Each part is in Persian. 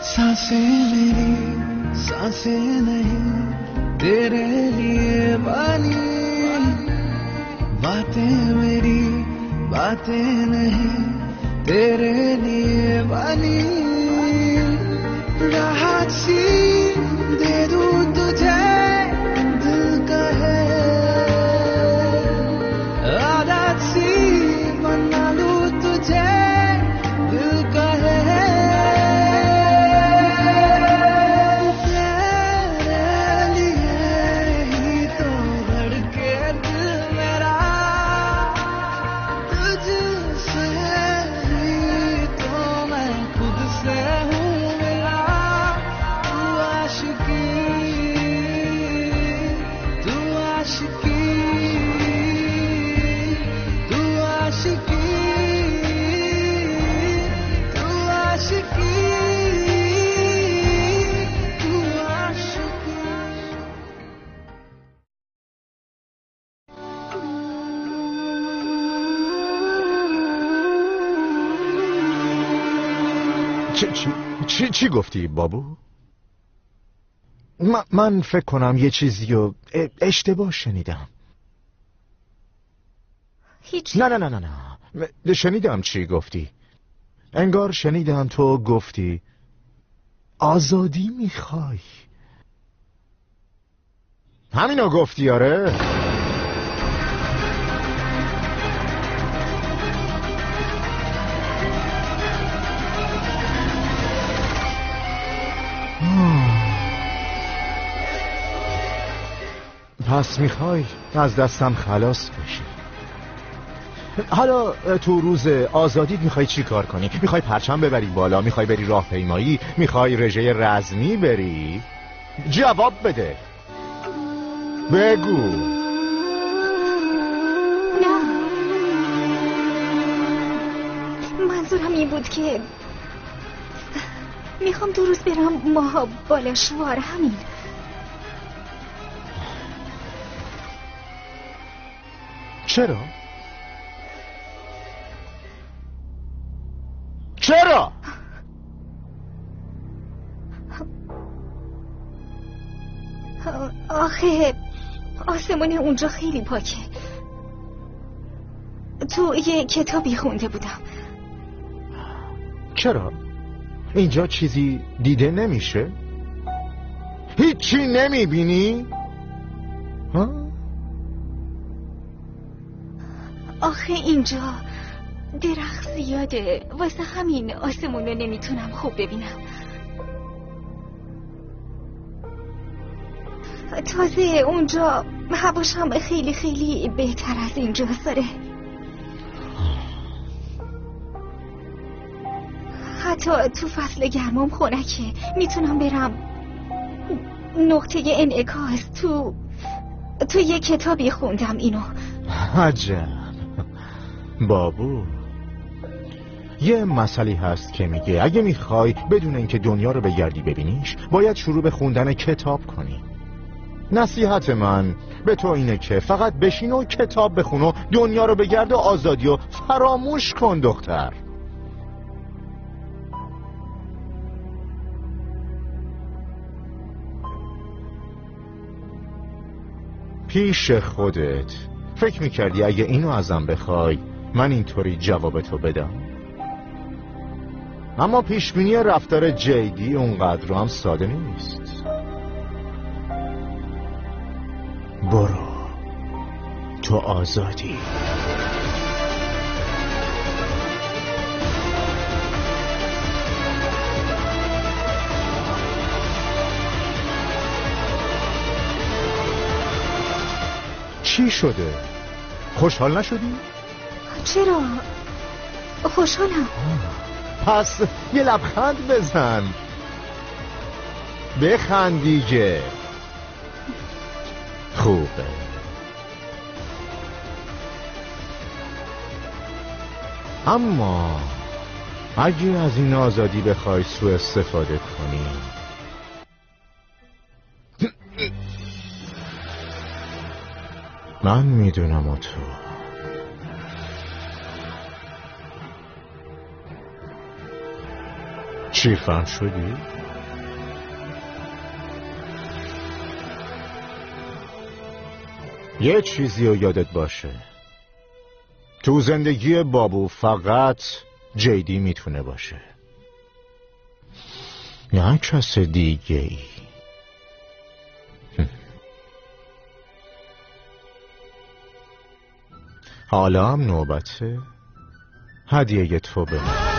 सांसें मेरी सांसें नहीं तेरे लिए बानी बातें मेरी बातें नहीं तेरे लिए बानी राहत सी दे दूं तुझे दिल कहे आदत सी बना लूं तुझे दिल कहे چی گفتی بابو؟ من فکر کنم یه چیزی رو اشتباه شنیدم. هیچ نه شنیدم چی گفتی. انگار شنیدم تو گفتی آزادی میخوای. همینو گفتی آره؟ پس میخوای از دستم خلاص بشی. حالا تو روز آزادیت میخوای چی کار کنی؟ میخوای پرچم ببری بالا؟ میخوای بری راهپیمایی؟ میخوای رژه رزمی بری؟ جواب بده، بگو. نه، منظورم این بود که میخوام دو روز برم ماه بالاشوار. همین. چرا؟ چرا؟ آخه آسمون اونجا خیلی پاکه. تو یه کتابی خونده بودم. چرا؟ اینجا چیزی دیده نمیشه؟ هیچی نمیبینی؟ ها؟ آخه اینجا درخت زیاده، واسه همین آسمون رو نمیتونم خوب ببینم. تازه اونجا هواش هم خیلی خیلی بهتر از اینجا داره. حتی تو فصل گرمام خنکه. میتونم برم نقطه انعکاس. تو یه کتابی خوندم اینو. عجب بابو، یه مسئله هست که میگه اگه میخوای بدون اینکه دنیا رو بگردی ببینیش باید شروع به خوندن کتاب کنی. نصیحت من به تو اینه که فقط بشین و کتاب بخون و دنیا رو بگرد و آزادی رو فراموش کن دختر. پیش خودت فکر میکردی اگه اینو ازم بخوای من اینطوری جوابتو بدم؟ اما پیشبینی رفتار جیدی اونقدر هم ساده نیست. برو، تو آزادی. چی شده؟ خوشحال نشدی؟ چرا؟ خوشحالم. پس یه لبخند بزن. بخند دیگه. خوبه. اما اگه از این آزادی بخوای سوء استفاده کنی من میدونم و تو شیرفهم شدی؟ یه چیزی رو یادت باشه، تو زندگی بابو فقط جیدی میتونه باشه، نه کس دیگه ای. حالا هم نوبته هدیه تو به من.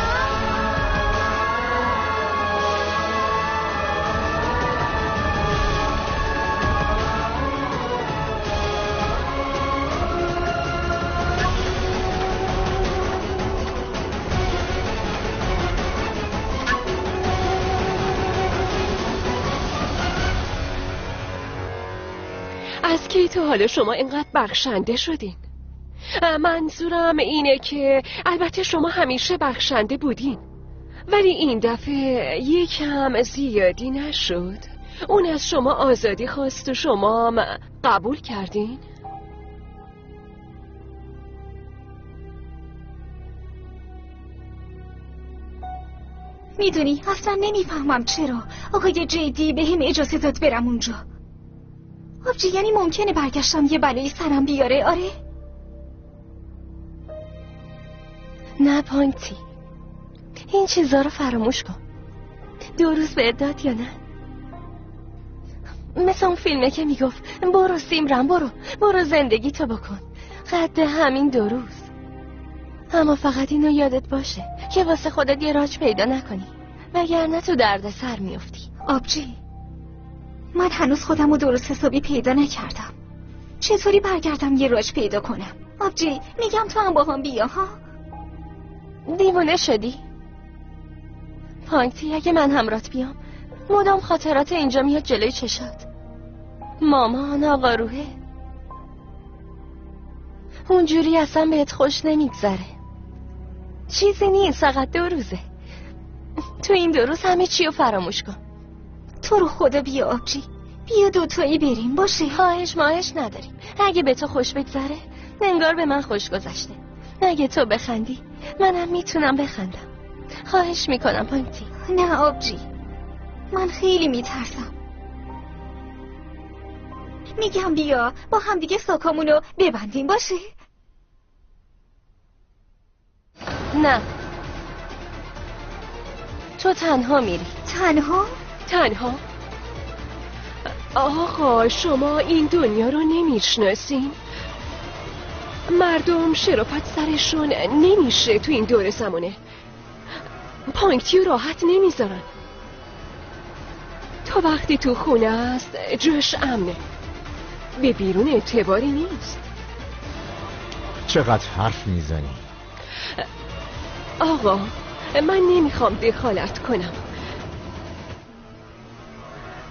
از کی تا حالا شما اینقدر بخشنده شدین؟ منظورم اینه که البته شما همیشه بخشنده بودین، ولی این دفعه یکم زیادی نشد؟ اون از شما آزادی خواست و شما قبول کردین؟ میدونی اصلا نمیفهمم چرا آقای جیدی به هم اجازه داد برم اونجا. آبجی یعنی ممکنه برگشتم یه بلایی سرم بیاره؟ آره؟ نه پانتی، این چیزا رو فراموش کن. 2 روز بهت داد یا نه؟ مثل اون فیلمه که میگفت برو سیمرن، برو زندگی تو بکن، قد همین 2 روز. اما فقط اینو یادت باشه که واسه خودت یه راج پیدا نکنی، وگرنه تو درد سر میافتی. آبجی من هنوز خودم رو درست حسابی پیدا نکردم. چطوری برگردم یه راج پیدا کنم؟ آبجی میگم تو هم با هم بیا ها. دیوونه شدی؟ پانکتی اگه من همرات بیام مدام خاطرات اینجا میاد جلوی چشات. مامان، آقا روحه، اونجوری اصلا بهت خوش نمیگذره. چیزی نیست، فقط 2 روزه. تو این 2 روز همه چی رو فراموش کن. تو رو خدا بیا آبجی، بیا دوتایی بریم باشه. خواهش ماهش نداریم. اگه به تو خوش بگذره انگار به من خوش گذشته. اگه تو بخندی منم میتونم بخندم. خواهش میکنم پانتی. نه آبجی، من خیلی میترسم. میگم بیا با هم دیگه ساکامونو ببندیم باشه. نه، تو تنها میری. تنها؟ آقا شما این دنیا رو نمیشناسین؟ مردم شرافت سرشون نمیشه تو این دور زمانه. پانکتی رو راحت نمیذارن. تا وقتی تو خونه است جاش امنه، به بیرون اعتباری نیست. چقدر حرف میزنی؟ آقا من نمیخوام دخالت کنم،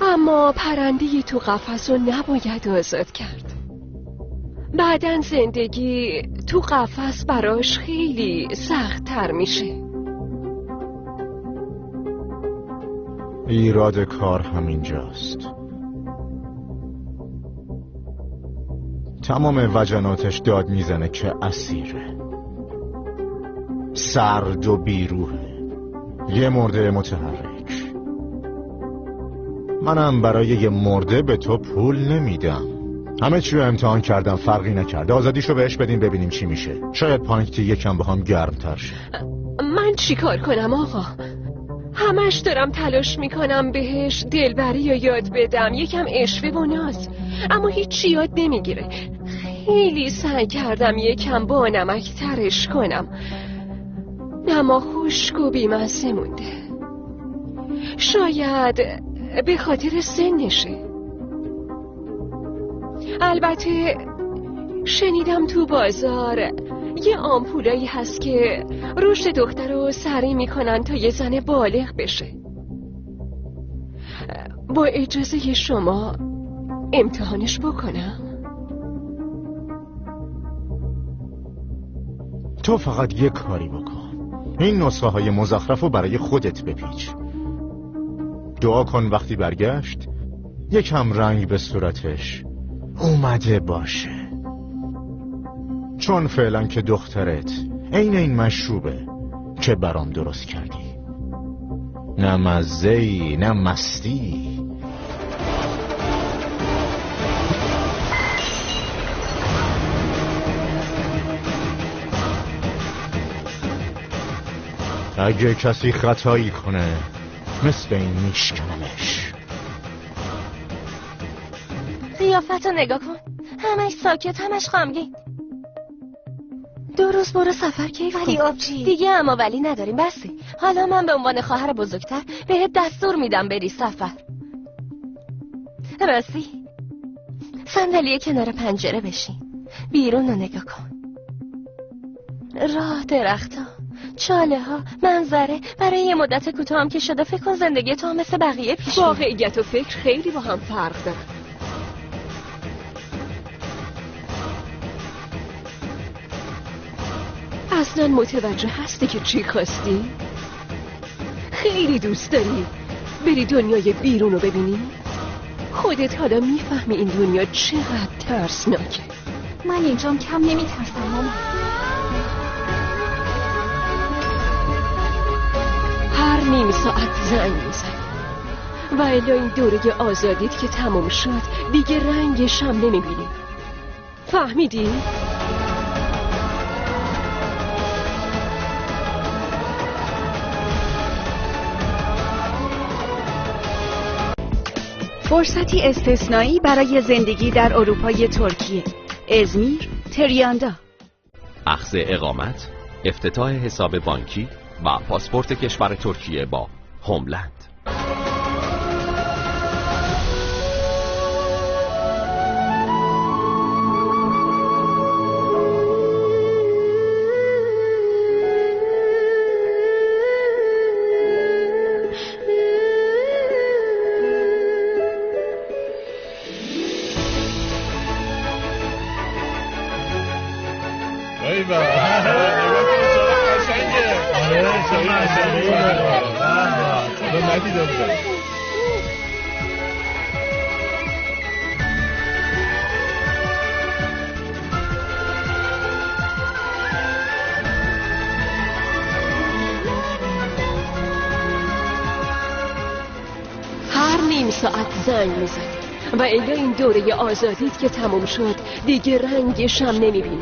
اما پرنده‌ای تو قفس رو نباید آزاد کرد. بعدن زندگی تو قفس براش خیلی سخت تر میشه. ایراد کار همینجاست. تمام وجناتش داد میزنه که اسیره، سرد و بیروحه، یه مرده متحرک. منم برای یه مرده به تو پول نمیدم. همه چی رو امتحان کردم، فرقی نکرد. آزادیشو بهش بدیم ببینیم چی میشه. شاید پانکتی یکم با هم گرم تر شه. من چی کار کنم آقا؟ همش دارم تلاش میکنم بهش دلبری یا یاد بدم، یکم اشوه و ناز، اما هیچ یاد نمیگیره. خیلی سعی کردم یکم با نمک ترش کنم، اما خشک و بی‌مزه مونده. شاید به خاطر سنشه. البته شنیدم تو بازار یه آمپولایی هست که رشد دختر رو سریع میکنن تا یه زن بالغ بشه. با اجازه شما امتحانش بکنم؟ تو فقط یه کاری بکن، این نسخه های مزخرف رو برای خودت بپیچ. دعا کن وقتی برگشت یکم رنگ به صورتش اومده باشه، چون فعلا که دخترت این مشروبه که برام درست کردی. نه مزه‌ای نه مستی. اگه کسی خطایی کنه مثل این میشکنمش. قیافتو نگاه کن، همش ساکت، همش غمگین. 2 روز برو سفر کیف کن. ولی آبجی دیگه اما ولی نداریم، بسه. حالا من به عنوان خواهر بزرگتر بهت دستور میدم بری سفر. راستی صندلی کنار پنجره بشین، بیرون رو نگاه کن. راه، درخت‌ها، چاله ها، منظره. برای یه مدت کوتاه هم که شده فکر کن زندگی تو هم مثل بقیه پیش میره. واقعیت و فکر خیلی با هم فرق داره. اصلا متوجه هستی که چی خواستی؟ خیلی دوست داری بری دنیای بیرون رو ببینی؟ خودت حالا میفهمی این دنیا چقدر ترسناکه. من اینجام کم نمیترسم مامان. هر نیم ساعت زنگ میزنی و الا این دوره آزادیت که تموم شد دیگه رنگش هم نمیبینی. فهمیدی؟ فرصتی استثنایی برای زندگی در اروپای ترکیه. ازمیر، تریاندا. اخذ اقامت، افتتاح حساب بانکی و پاسپورت کشور ترکیه با هوملند. هر نیم ساعت زنگ میزنی و الا این دوره آزادیت که تموم شد دیگه رنگش هم نمیبینی.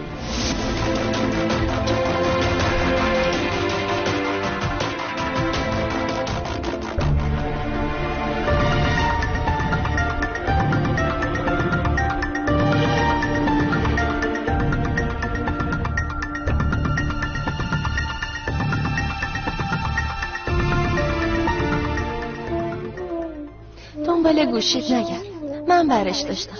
دنبال گوشیت نگرد، من برش داشتم.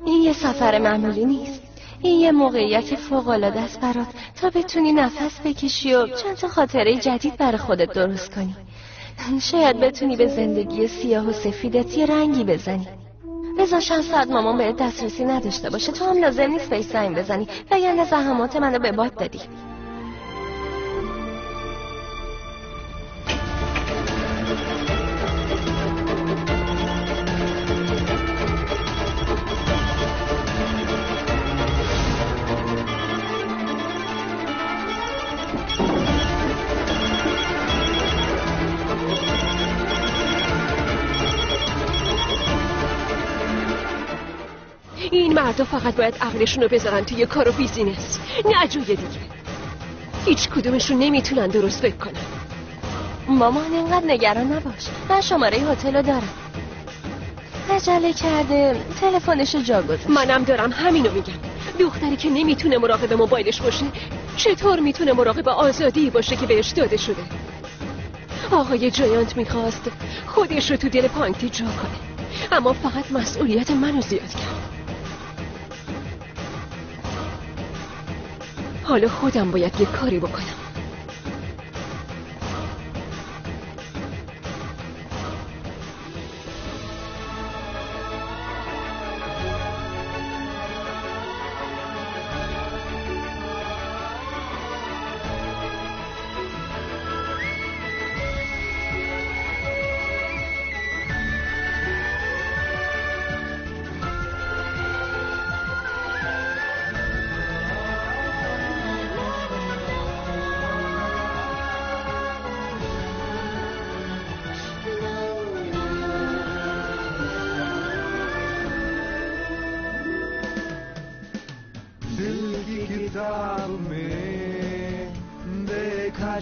این یه سفر معمولی نیست، این یه موقعیت فوق‌العاده است برات تا بتونی نفس بکشی و چند تا خاطره جدید برای خودت درست کنی. شاید بتونی به زندگی سیاه و سفیدت یه رنگی بزنی. لذا چند ساعت مامان بهت دسترسی نداشته باشه، تو هم لازم نیست بهش زنگ بزنی وگرنه زحمات منو به باد دادی. این مردا فقط باید عقلشون رو بذارن توی کار و بیزینس، نه جوی دیگه. هیچ کدومشون نمیتونن درست فکر کنن. مامان اینقدر نگران نباش، من شماره هتل رو دارم. عجله کرده تلفنشو جا گذاشت. منم دارم همینو میگم. دختری که نمیتونه مراقب موبایلش باشه چطور میتونه مراقب آزادی باشه که بهش داده شده؟ آقای جایانت میخواست خودش رو تو دل پانکتی جا کنه، اما فقط مسئولیت منو زیاد کرد. حالا خودم باید یه کاری بکنم.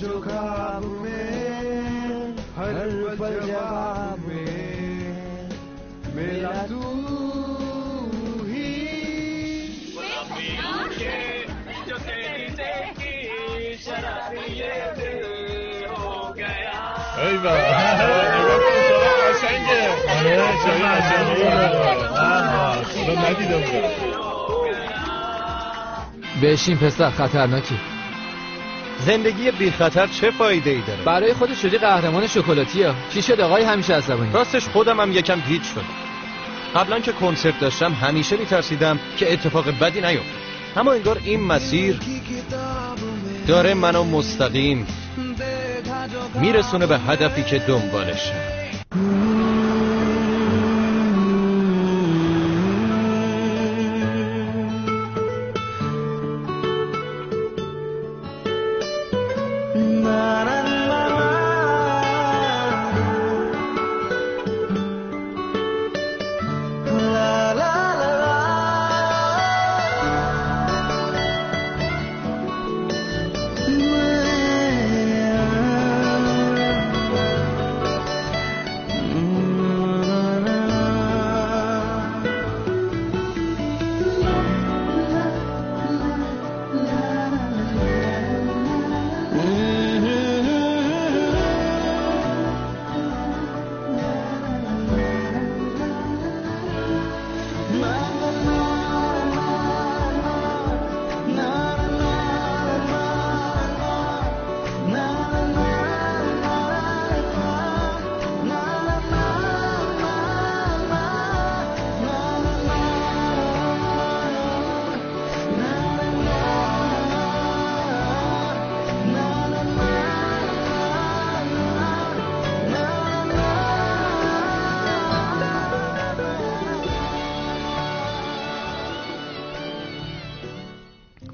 जो ख्वाब में हर पल जवाब में मेरा तू ही जो तेरी देखी शराबी ये दिल हो गया. ایوه قشنگه. آره ندیدم. بشین پسر، خطرناکی. زندگی بی خطر چه فایده ای داره؟ برای خودت شدی قهرمان شکلاتیه. چی شد آقای همیشه عصبانی؟ راستش خودم هم یکم گیج شدم. قبلا که کنسرت داشتم همیشه میترسیدم که اتفاق بدی نیفته، اما انگار این مسیر داره منو مستقیم میرسونه به هدفی که دنبالشه.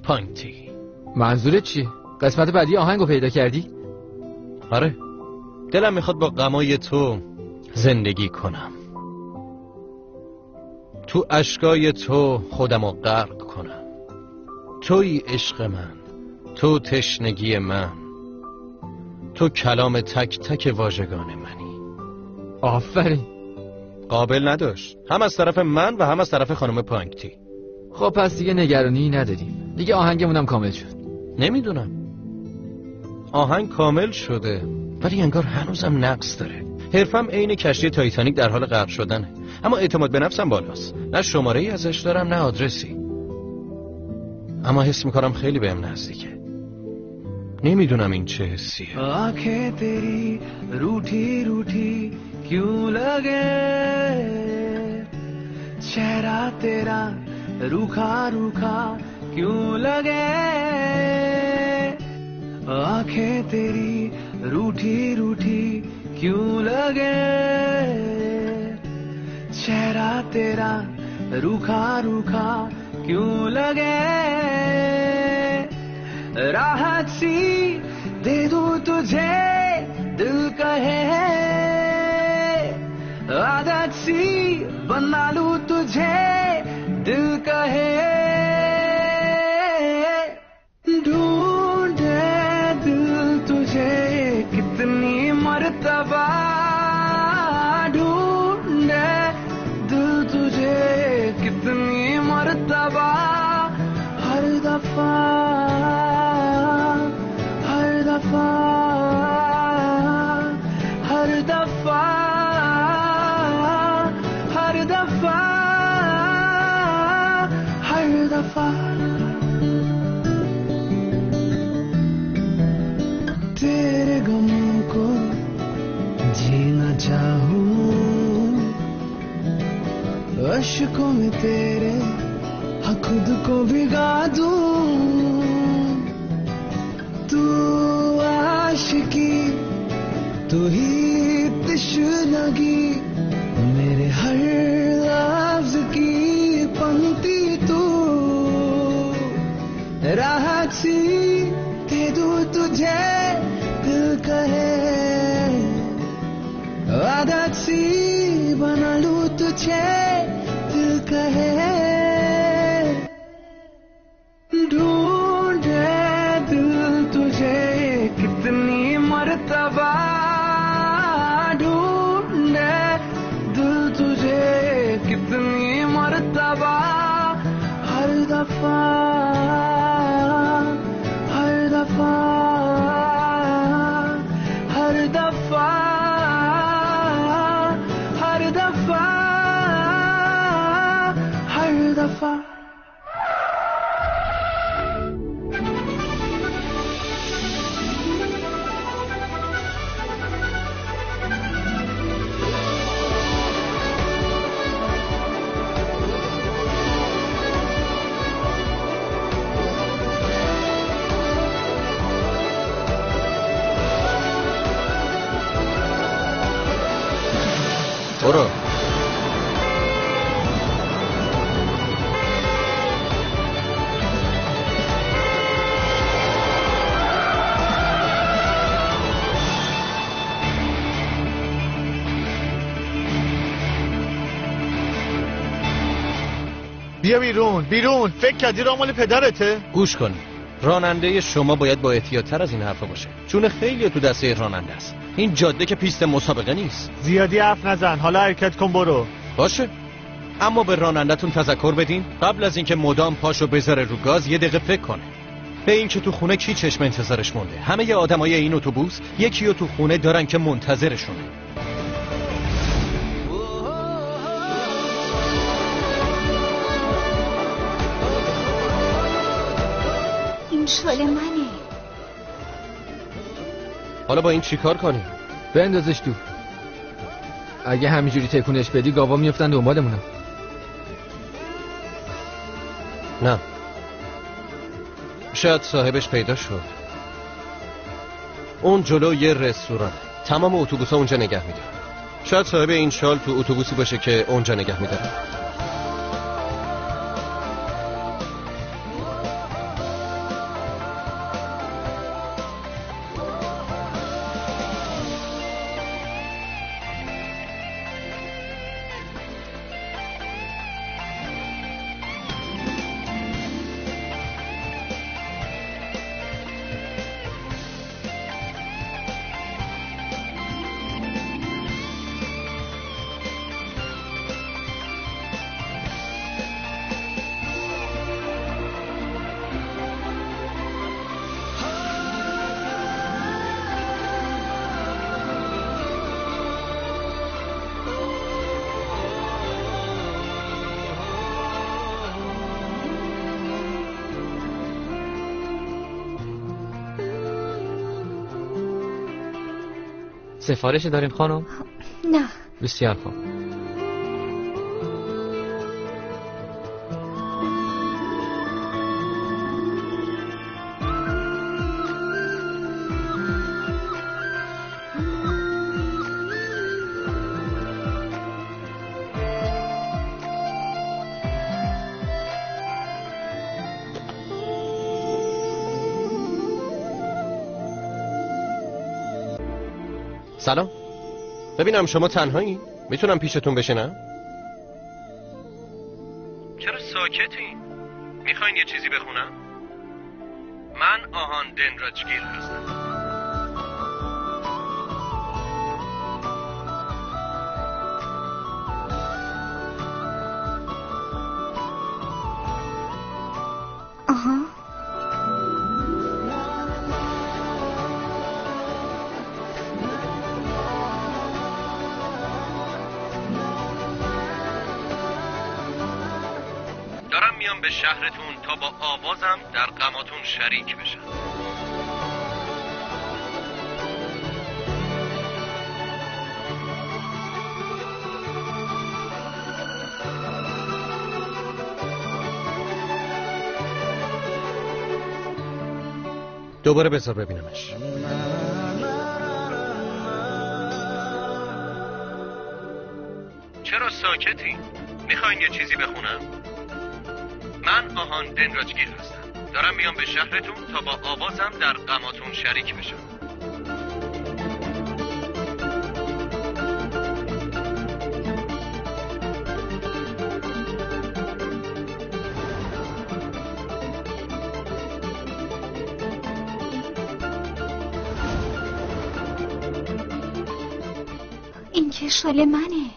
پانتی. منظورت چی؟ قسمت بعدی آهنگو پیدا کردی؟ آره، دلم میخواد با غمای تو زندگی کنم، تو اشکای تو خودمو غرق کنم. توی عشق من، تو تشنگی من، تو کلام تک تک واژگان منی. آفرین. قابل نداشت، هم از طرف من و هم از طرف خانم پانکتی. خب پس دیگه نگرانی نداریم، دیگه آهنگمونم کامل شد. نمیدونم، آهنگ کامل شده ولی انگار هنوزم نقص داره. حرفم عین کشتی تایتانیک در حال غرق شدنه، اما اعتماد به نفسم بالاست. نه شماره ای ازش دارم نه آدرسی، اما حس میکنم خیلی بهم نزدیکه. نمیدونم این چه حسیه. آنکھیں تیری روٹھی روٹھی کیوں لگے، چہرہ تیرا روکھا روکھا کیوں لگے، آنکھیں تیری روٹھی روٹھی کیوں لگے، چہرہ تیرا روکھا روکھا کیوں لگے، راحت سی دے دوں تجھے دل کہے، عادت سی بنا لوں تجھے دل کہے، ڈھونڈے دل تجھے کتنی مرتبہ، ڈھونڈے دل تجھے کتنی مرتبہ، ہر دفعہ ہر دفعہ ہر دفعہ ہر دفعہ ہر دفعہ تیرے غموں کو جینا چاہوں، اشکوں میں تیرے خود کو بھگا دوں، تو عاشقی تو ہی تشنگی، میرے ہر لفظ کی پنکتی تو، راحت سی دے دوں تجھے دل کہے، عادت سی بنا لوں تجھے دل کہے، ڈھونڈے دل تجھے کتنی दफा برو. بیا بیرون. فکر کردی راه مال پدرته؟ گوش کن. راننده شما باید با احتیاط‌تر از این حرفا باشه، چون خیلی تو دسته راننده است. این جاده که پیست مسابقه نیست. زیادی حرف نزن، حالا حرکت کن برو. باشه، اما به راننده‌تون تذکر بدین قبل از اینکه مدام پاشو بذاره رو گاز یه دقیقه فکر کنه به این که تو خونه کی چشم انتظارش مونده. همه ی آدمای این اتوبوس یکی رو تو خونه دارن که منتظرشونه. این شال منه. حالا با این چی کار کنیم؟ بندازش تو. اگه همینجوری تکونش بدی گاوا میافتن دنبالمونم. نه، شاید صاحبش پیدا شد. اون جلو یه رستوران، تمام اتوبوس‌ها اونجا نگه میدارن. شاید صاحب این شال تو اتوبوسی باشه که اونجا نگه میدارن. سفارشی دارین خانم؟ نه. بسیار خوب. سلام، ببینم شما تنهایی؟ میتونم پیشتون بشینم؟ چرا ساکتین؟ میخواین یه چیزی بخونم؟ من آهان دنراجگیر هستم. آها. دارم میام به شهرتون تا با آوازم در غماتون شریک بشم. دوباره بذار ببینمش. چرا ساکتی؟ میخواین یه چیزی بخونم؟ من آهان دنراجگیر هستم. دارم میام به شهرتون تا با آوازم در غماتون شریک بشم. این که شال منه.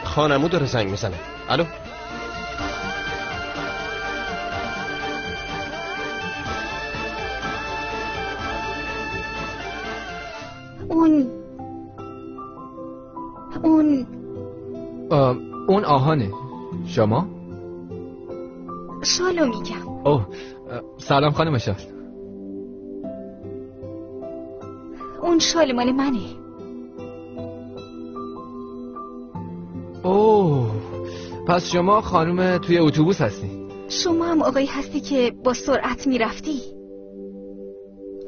خانمو داره زنگ میزنه. الو. اون آهانه. شما؟ شالو میگم. اوه سلام خانم شال. اون شال مال منه. اوه پس شما خانم توی اتوبوس هستی؟ شما هم آقایی هستی که با سرعت میرفتی؟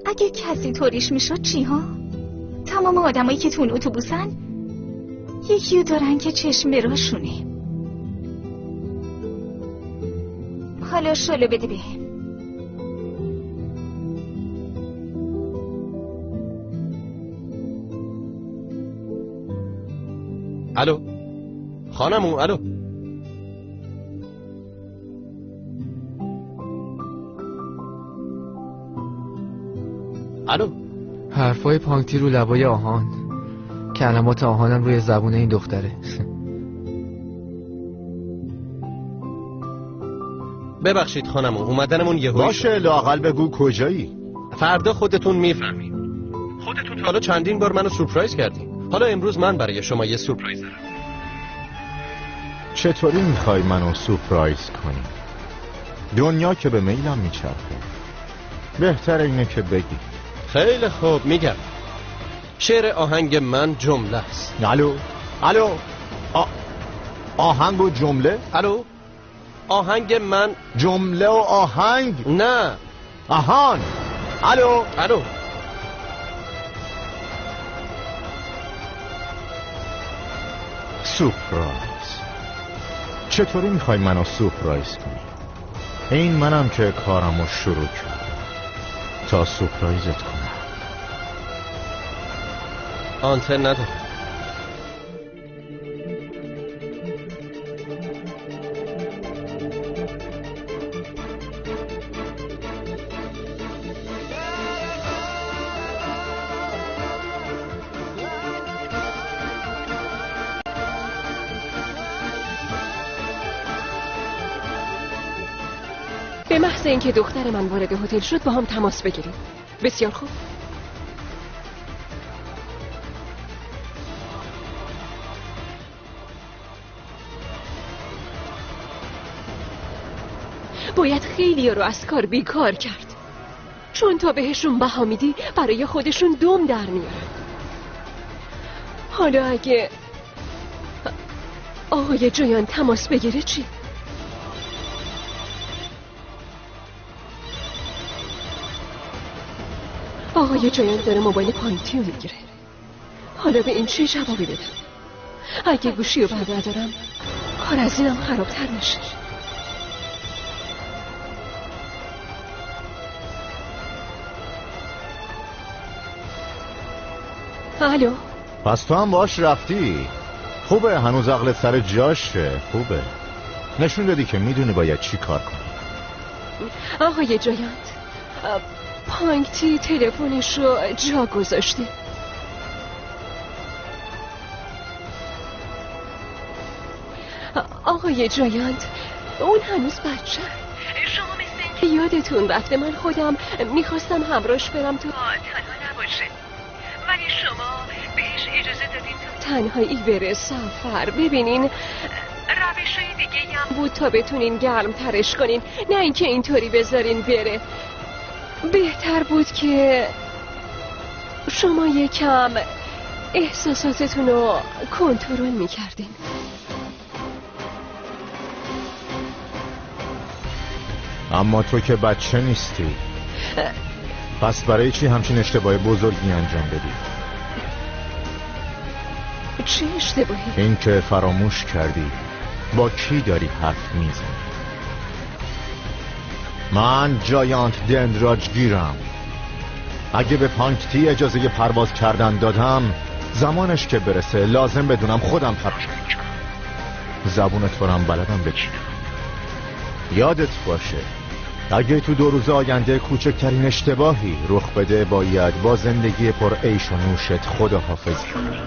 اگه کسی طوریش میشد چی ها؟ تمام آدمایی که تو اون اتوبوسن یکیو دارن که چشم براشونه. حالا شالو بده بهم. الو خانمو. الو. الو. حرفای پانکتی رو لبای آهان، کلمات آهانم روی زبون این دختره. ببخشید خانمو، اومدنمون یهویی باشه لااقل بگو کجایی. فردا خودتون میفهمید. خودتون حالا چندین بار منو سورپرایز کردین. حالا امروز من برای شما یه سورپرایز دارم. چطوری میخوای منو سورپرایز کنی؟ دنیا که به میلم میچرخه. بهتر اینه که بگی. خیلی خوب میگم. شعر آهنگ من جمله است. الو. آهنگ و جمله؟ الو. آهنگ من جمله و آهنگ؟ نه آهان. الو. سورپرایز. چطوری میخوای منو سورپرایز کنی؟ این منم که کارمو شروع کردم تا سورپرایزت کنم. آنتن نداره. به محض اینکه دختر من وارد هتل شد با هم تماس بگیریم. بسیار خوب. باید خیلی رو از کار بیکار کرد، چون تا بهشون بها میدی برای خودشون دم در میارن. حالا اگه آقای جایان تماس بگیره چی؟ آقای جایان داره موبایل پانکتی رو میگیره. حالا به این چه جوابی بدم؟ اگه گوشی رو بر ندارم کار از اینم خرابتر میشه. الو. پس تو هم باش رفتی؟ خوبه، هنوز عقلت سر جاشه. خوبه، نشون دادی که میدونی باید چی کار کنی. آقای جایانت، پانکتی تلفنش رو جا گذاشته. آقای جایانت، اون هنوز بچه. شما مثل اینکه یادتون رفته من خودم میخواستم همراهش برم تو تنها نباشه، ولی شما بهش اجازه دادین تو تنهایی بره سفر. ببینین روشای دیگه هم بود تا بتونین گرم ترش کنین، نه اینکه اینطوری بذارین بره. بهتر بود که شما یکم احساساتتون رو کنترل میکردین. اما تو که بچه نیستی، پس برای چی همچین اشتباه بزرگی انجام بدی؟ چه اشتباهی؟ این که فراموش کردی با کی داری حرف میزنی. من جایانت دندراج گیرم. اگه به پانکتی اجازه پرواز کردن دادم، زمانش که برسه لازم بدونم خودم پرواز کنم. زبون تو هم بلدم بچینم. یادت باشه اگه تو 2 روز آینده کوچکترین اشتباهی رخ بده باید با زندگی پر عیش و نوشت خداحافظی کنی.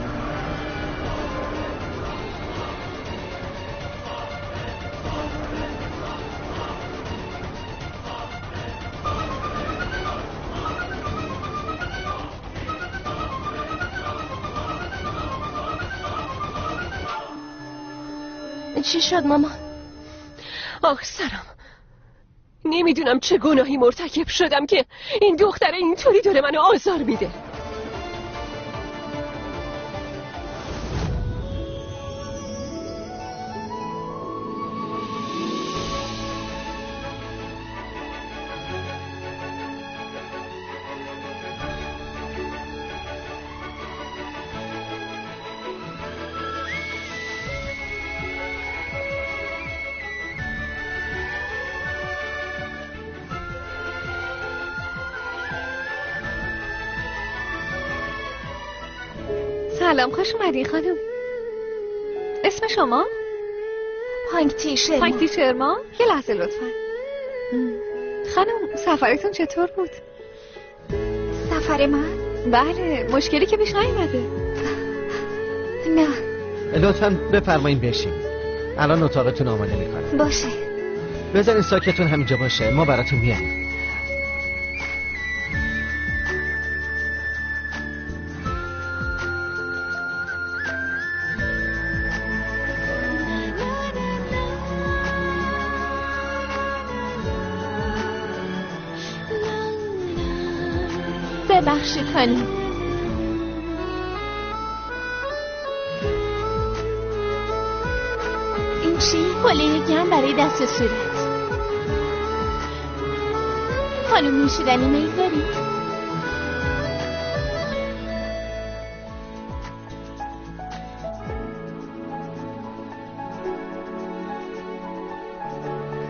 چی شد مامان؟ آخ سرم، نمیدونم چه گناهی مرتکب شدم که این دختر اینطوری داره منو آزار میده. سلام، خوش اومدی خانم. اسم شما؟ پانکتی شرما. پانکتی شرما؟ یه لحظه لطفا. خانم سفرتون چطور بود؟ سفر من؟ بله، مشکلی که پیش نیومده؟ نه. لطفا بفرمایید بشین. الان اتاقتون آماده میکنم. باشه. بذارین ساکتون همینجا باشه، ما براتون میاریم. ببخشید خانم. این چی؟ کلاه گرم برای دست و صورت. خانم نوشیدنی میل داری؟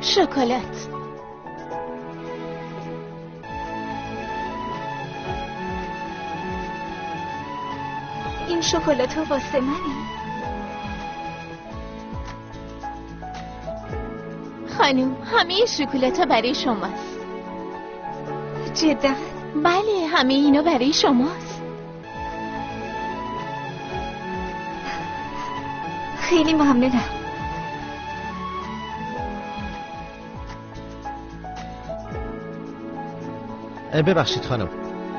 شکلات. این شکلات ها واسه منه. خانم همه شکلات ها برای شماست. جدا؟ بله، همه اینا برای شماست. خیلی ممنونم. ببخشید خانم،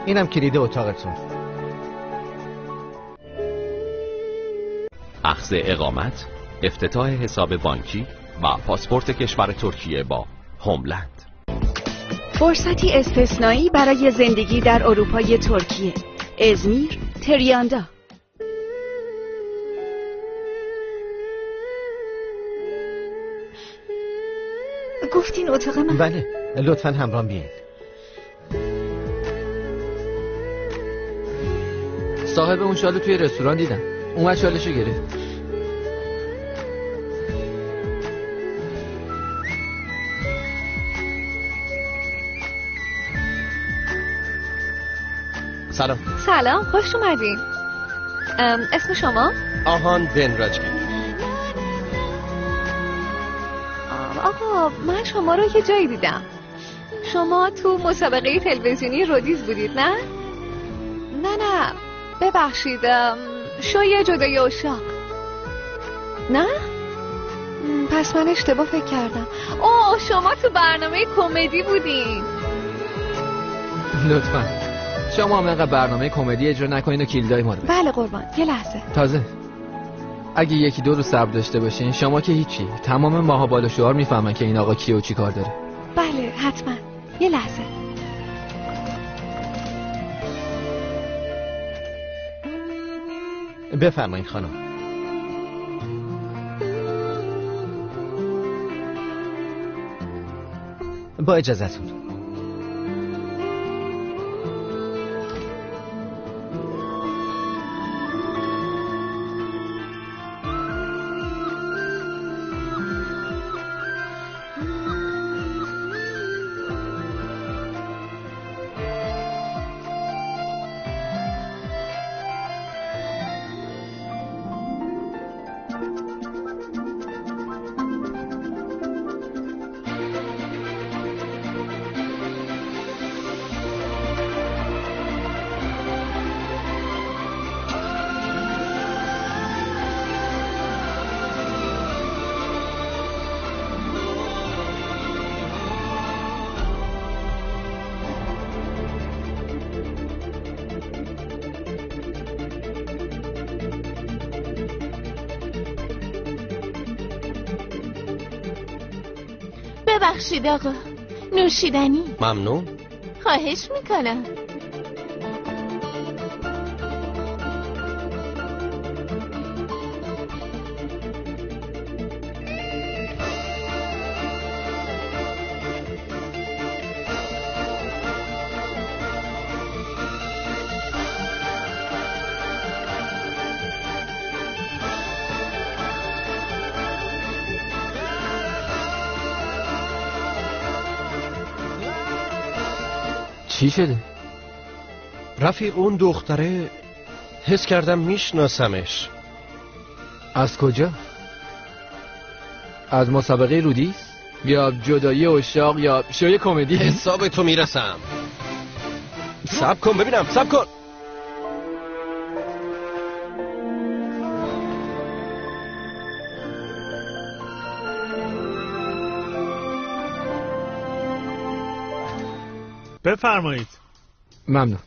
اینم کلید اتاقتون. اخذ اقامت، افتتاح حساب بانکی و پاسپورت کشور ترکیه با هوملند. فرصتی استثنایی برای زندگی در اروپای ترکیه. ازمیر، تریاندا. گفتین اتاق من؟ بله، لطفاً همراهم بیاین. صاحب اون شالو توی رستوران دیدم، اومد شالشو گرفت. سلام. سلام، خوش اومدین. اسم شما؟ آهان دنراجگی. آقا من شما رو یه جایی دیدم. شما تو مسابقه تلویزیونی رودیز بودید نه؟ نه ببخشید، شوی جدای عشاق. نه؟ پس من اشتباه فکر کردم. اوه شما تو برنامه کمدی بودین. لطفاً شما هم اینقدر برنامه کمدی اجرا نکنین و کلیدای ما رو بدین. بله قربان، یه لحظه. تازه اگه یکی دو روز صبر داشته باشین شما که هیچی، تمام ماها بالا شعار میفهمن که این آقا کیه و چی کار داره. بله حتما، یه لحظه. بفرمایید خانم. با اجازهتون. ببخشید آقا، نوشیدنی. ممنون. خواهش میکنم. چی شده؟ رفیق اون دختره حس کردم میشناسمش. از کجا؟ از مسابقه رودیس؟ یا جدایی عشاق یا شوی کمدی؟ حساب تو میرسم. صبر کن ببینم، صبر کن. بفرمایید. ممنون.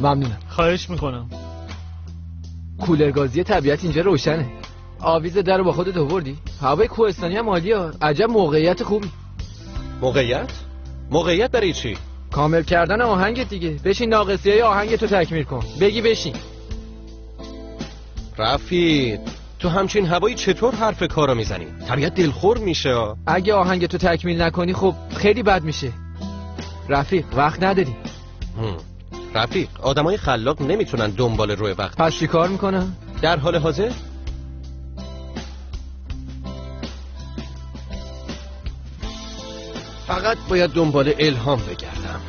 ممنونم. خواهش میکنم. کولرگازی طبیعت اینجا روشنه. آویز در رو با خودت آوردی؟ هوای کوهستانی هم عالیه. عجب موقعیت خوبی. موقعیت؟ موقعیت برای چی؟ کامل کردن آهنگت دیگه. بشین ناقصیای آهنگتو تکمیل کن. بگی بشین. رفیق تو همچین هوایی چطور حرف کارو میزنی؟ طبیعت دلخور میشه. اگه آهنگتو تکمیل نکنی خب خیلی بد میشه. رفیق وقت نداری. رفیق آدمای خلاق نمیتونن دنبال روی وقت. پس چی کار میکنن؟ در حال حاضر فقط باید دنبال الهام بگردم.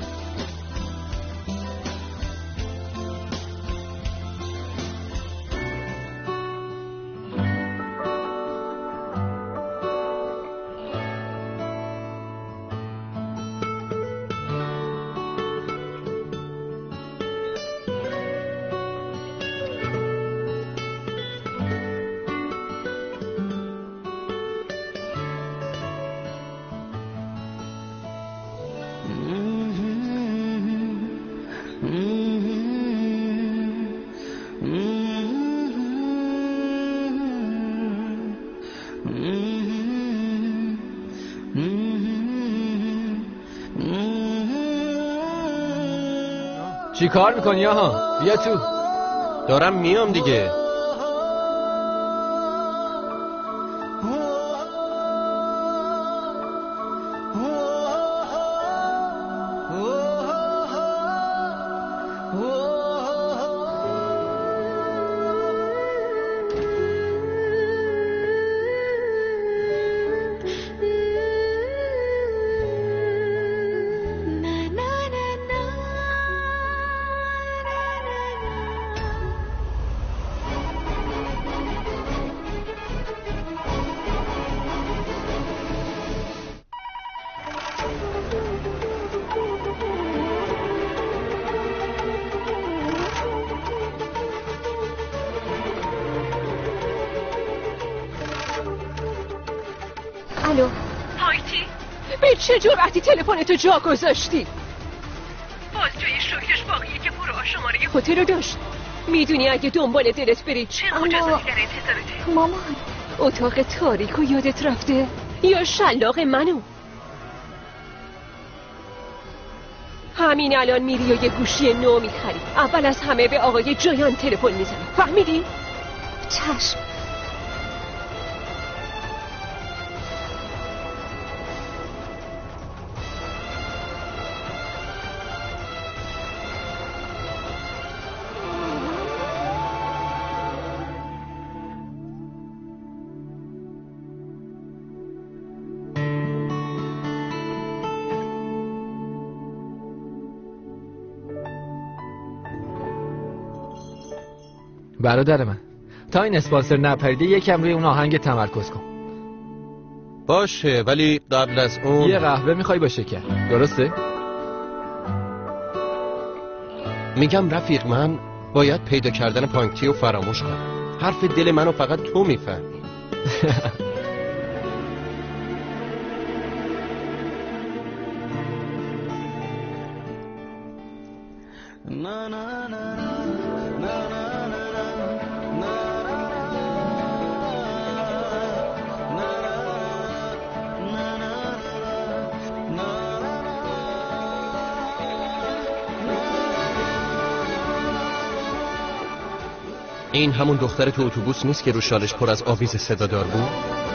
چی کار میکنی آها؟ بیا تو. دارم میام دیگه. الو هایتی به چه جرأتی تلفنتو جا گذاشتی؟ باز جای شکرش باقیه که برو شماره هتل رو داشت. میدونی اگه دنبال دلت بری چه مجازاتی در انتظارته؟ مامان اتاق تاریکو یادت رفته؟ یا شلاق منو؟ همین الان میری و یه گوشی نو میخری. اول از همه به آقای جایان تلفن میزنی. فهمیدی؟ چشم. برادر من تا این اسپانسر نپریده یکم روی اون آهنگ تمرکز کن. باشه ولی قبل از اون یه قهوه میخوای با شکر، درسته؟ میگم رفیق من باید پیدا کردن پانکتی رو فراموش کنم. حرف دل منو فقط تو میفهمی. این همون دختر تو اتوبوس نیست که رو شالش پر از آویز صدادار بود؟